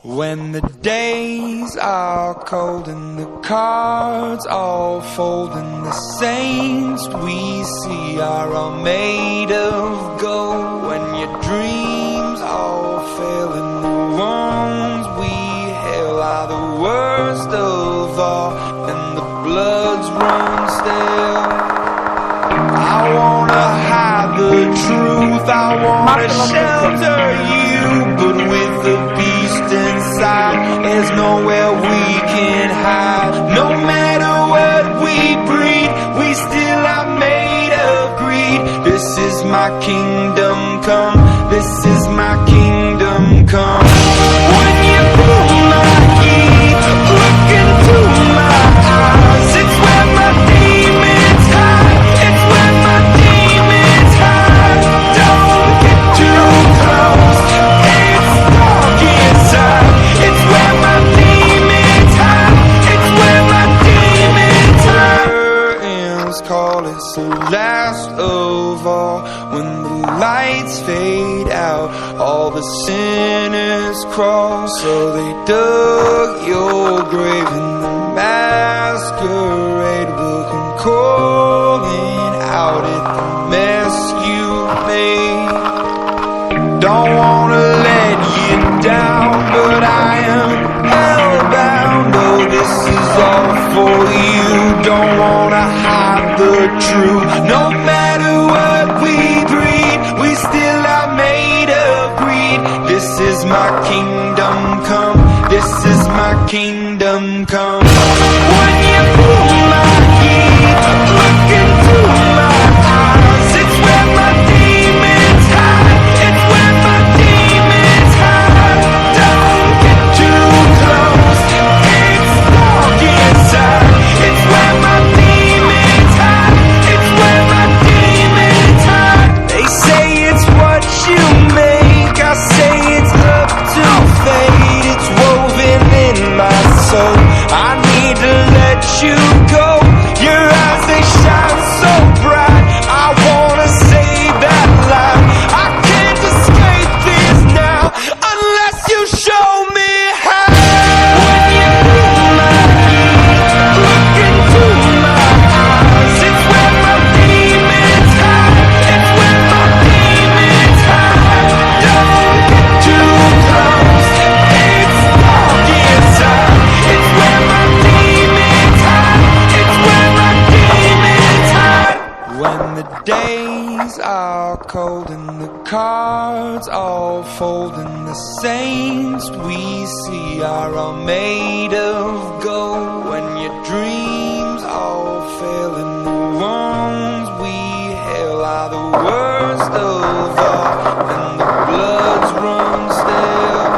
When the days are cold and the cards all fold and the saints we see are all made of gold, when your dreams all fail and the ones we hail are the worst of all and the bloods run stale, I wanna hide the truth, I wanna shelter you, but with the beast inside, there's nowhere we can hide. No matter what we breed, we still are made of greed. This is my kingdom come, this is my kingdom come. When you pull my heat, look into my eyes, it's where my demons hide, it's where my demons hide. Don't get too close, it's dark inside, it's where my demons hide, it's where my demons hide. Curtains call, it's the last of all. When the lights fade out, all the sinners crawl, so they dug your grave in the masquerade book and calling out at the mess you made. Don't wanna let you down, but I am hellbound. Oh, this is all for you. Don't wanna hide the truth. No matter what we breed, we still are made of greed. This is my kingdom come, this is my kingdom come. When you pull my heat, look into my eyes, it's where my demons hide, it's where my demons hide. Don't get too close, it's dark inside, it's where my demons hide, it's where my demons hide. They say it's what you make, I say it's up to fate. It's woven in my soul, I need to let you go. Your eyes, they shine so bright, I wanna save that light. I can't escape this now, unless you show me how. When you pull my heat, look into my eyes, it's where my demons hide, it's where my demons hide. Don't get too close, it's dark inside, it's where my demons hide, it's where my demons hide. When the days are cold and the cards all fold and the saints we see are all made of gold, when your dreams all fail and the ones we hail are the worst of all and the bloods run stale,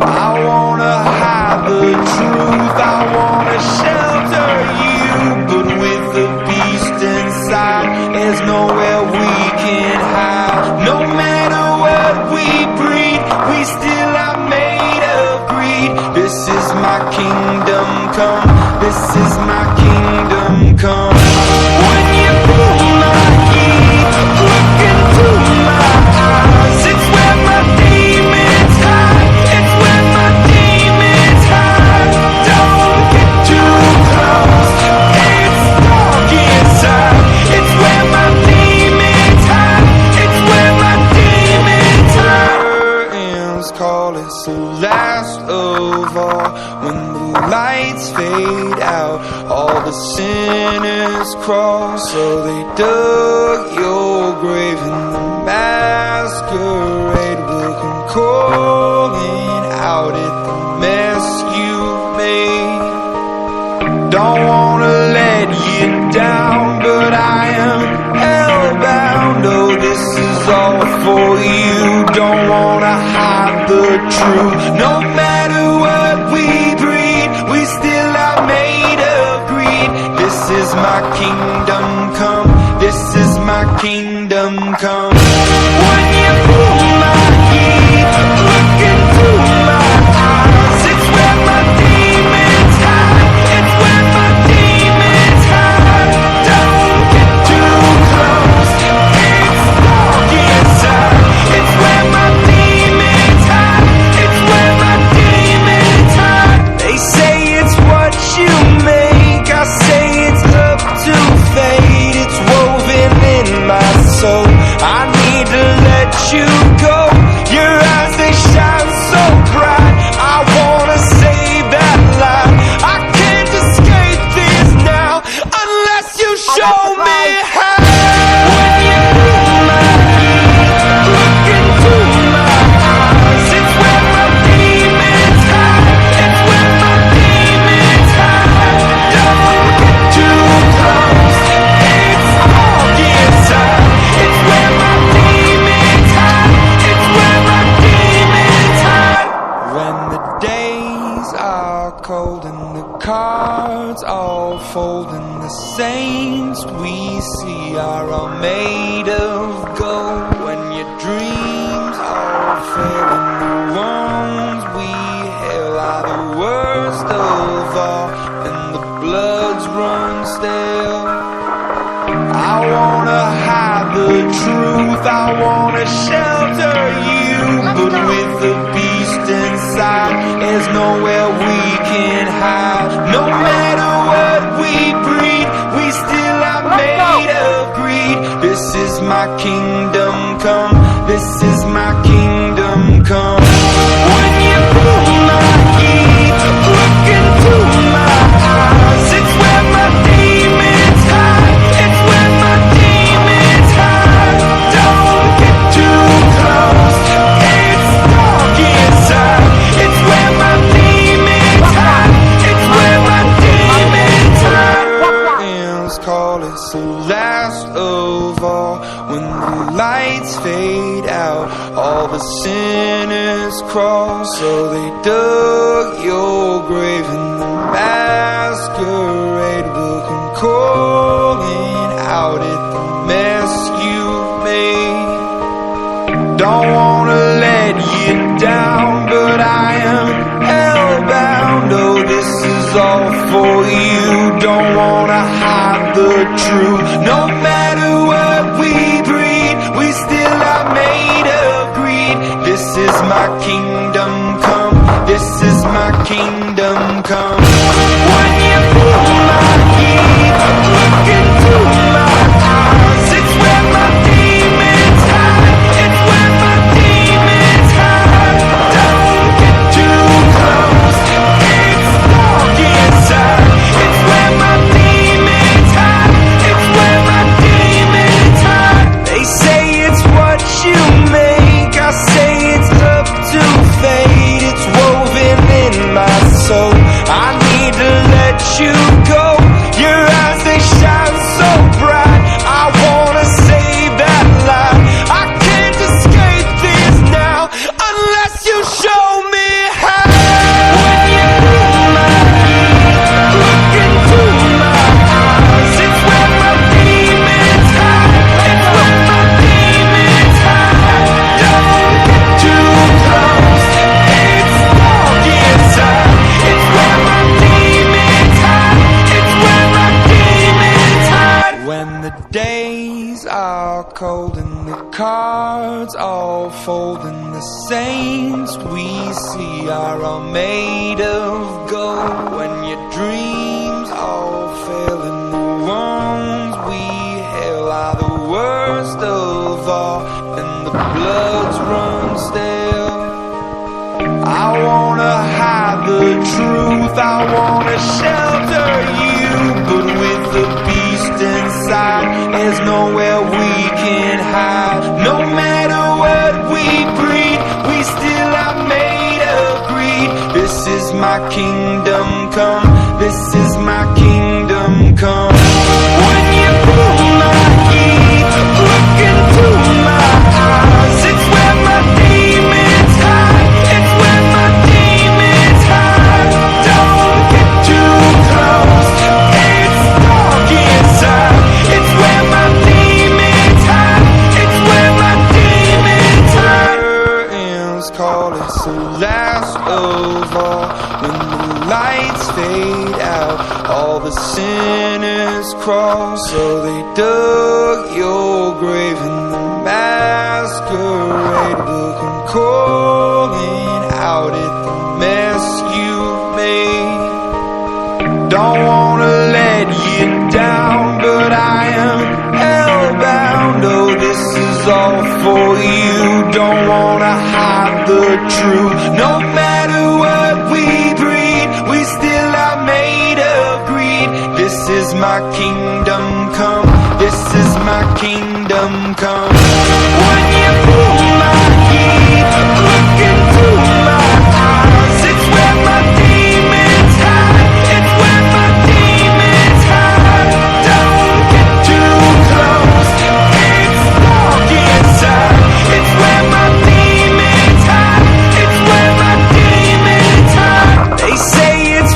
I wanna hide the truth, I wanna shelter you, but with the beast inside, there's nowhere we can hide. No matter what we breed, we still are made of greed. This is my kingdom come, this is my kingdom come. When you pull my heat, look into my eyes, it's where my demons hide, it's where my demons hide. Don't get too close, it's dark inside, it's where my demons hide, it's where my demons hide. Curtains call, it's the last of all. When the lights fade out, all the sinners crawl, so they dug your grave in the masquerade book and calling out at the mess you made. Don't wanna let you down, but I am hellbound. Oh, this is all for you. Don't wanna hide the truth. No matter what we breed, we still are made of greed. This is my kingdom come, this is my kingdom come. When you pull my heat, look into my eyes, it's where my demons hide, it's where my demons hide. Don't get too close, it's dark inside, it's where my demons hide, it's where my are cold and the cards all fold, and the saints we see are all made of gold. When your dreams all fail and the ones we hail are the worst of all, and the bloods run stale. I wanna hide the truth, I wanna shelter you, but with the beast inside, there's nowhere we can hide. No matter what we breed, we still are made of greed. This is my kingdom come, this is my kingdom come. When you pull my heat, look into my eyes, it's where my demons hide, it's where my demons hide. Don't get too close, it's dark inside, it's where my demons hide, it's where my demons hide. Curtains call, it's the last of all. When the lights fade out, all the sinners crawl. So they dug your grave in the masquerade, looking calling out at the mess you made. Don't wanna let you down, but I am hellbound. Oh, this is all for you. Don't wanna hide the truth. No matter what we breed, we still are made of greed. This is my kingdom come, this is my kingdom come. When you pull my heat, look into my eyes, it's where my demons hide, it's where my demons hide. Don't get too close, it's dark inside, it's where my demons hide, it's where my demons hide. They say it's what you make, I say it's up to fate. It's woven in my soul, I need to let you go. Your eyes, they shine so bright, I wanna save that light. I can't escape this now, unless you show me how. When you pull my heat, look into my eyes, it's where my demons hide, it's where my demons hide. Don't get too close, it's dark inside, it's where my demons hide, it's where my demons hide. When the days are cold and the cards all fold, and the saints we see are all made of gold. When your dreams all fail and the ones we hail are the worst of all, and the bloods run stale. I wanna hide the truth, I wanna shelter you, but with the beast inside, there's nowhere we can hide. No matter what we breed, we still are made of greed. This is my kingdom come, this is my kingdom come. When you pull my heat, look into my eyes, it's where my demons hide, it's where my demons hide. Don't get too close, it's dark inside, it's where my demons hide, it's where my demons hide. Curtains call, it's the last of all. When the lights fade out, all the sinners crawl. So they dug your grave in the masquerade, looking calling out at the mess you made. Don't wanna let you down, but I am hellbound. Oh, this is all for you. Don't wanna hide the truth. No matter what we breed, we still are made of greed. This is my kingdom come, this is my kingdom come. When you pull my heat, look into my eyes, it's where my demons hide, it's where my demons hide. Don't get too close, it's dark inside, it's where my demons hide, it's where my demons hide. They say it's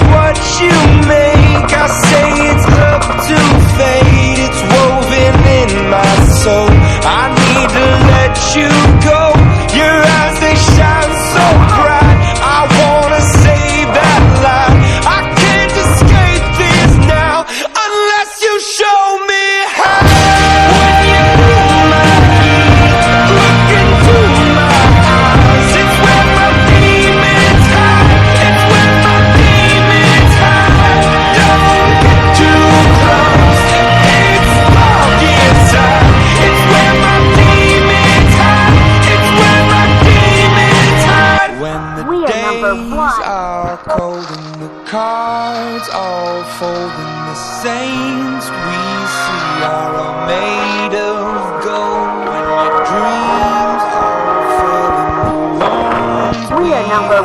days are cold and the cards all fold, and the saints we see are all made of gold. When your dreams all fail and the wrongs we are the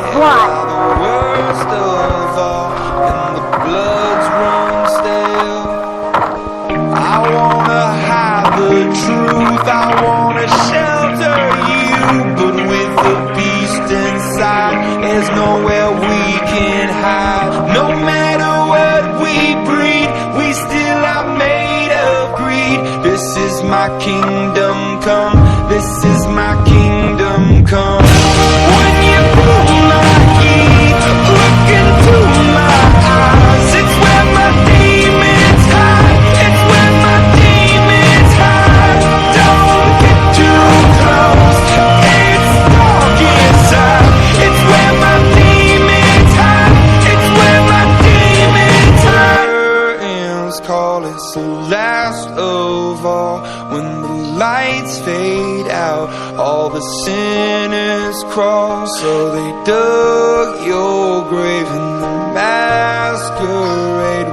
worst of all, and the bloods run stale. I wanna hide the truth, I wanna shelter you, but with the beast inside, there's nowhere we can hide. No matter what we breed, we still are made of greed. This is my kingdom come, this is my kingdom come. When you pull my heat, look into my eyes, it's where my demons hide, it's where my demons hide. Don't get too close, it's dark inside, it's where my demons hide, it's where my demons hide. Curtains call, it's the last of all. When the lights fade out, all the sinners crawl. So they dug your grave, and the masquerade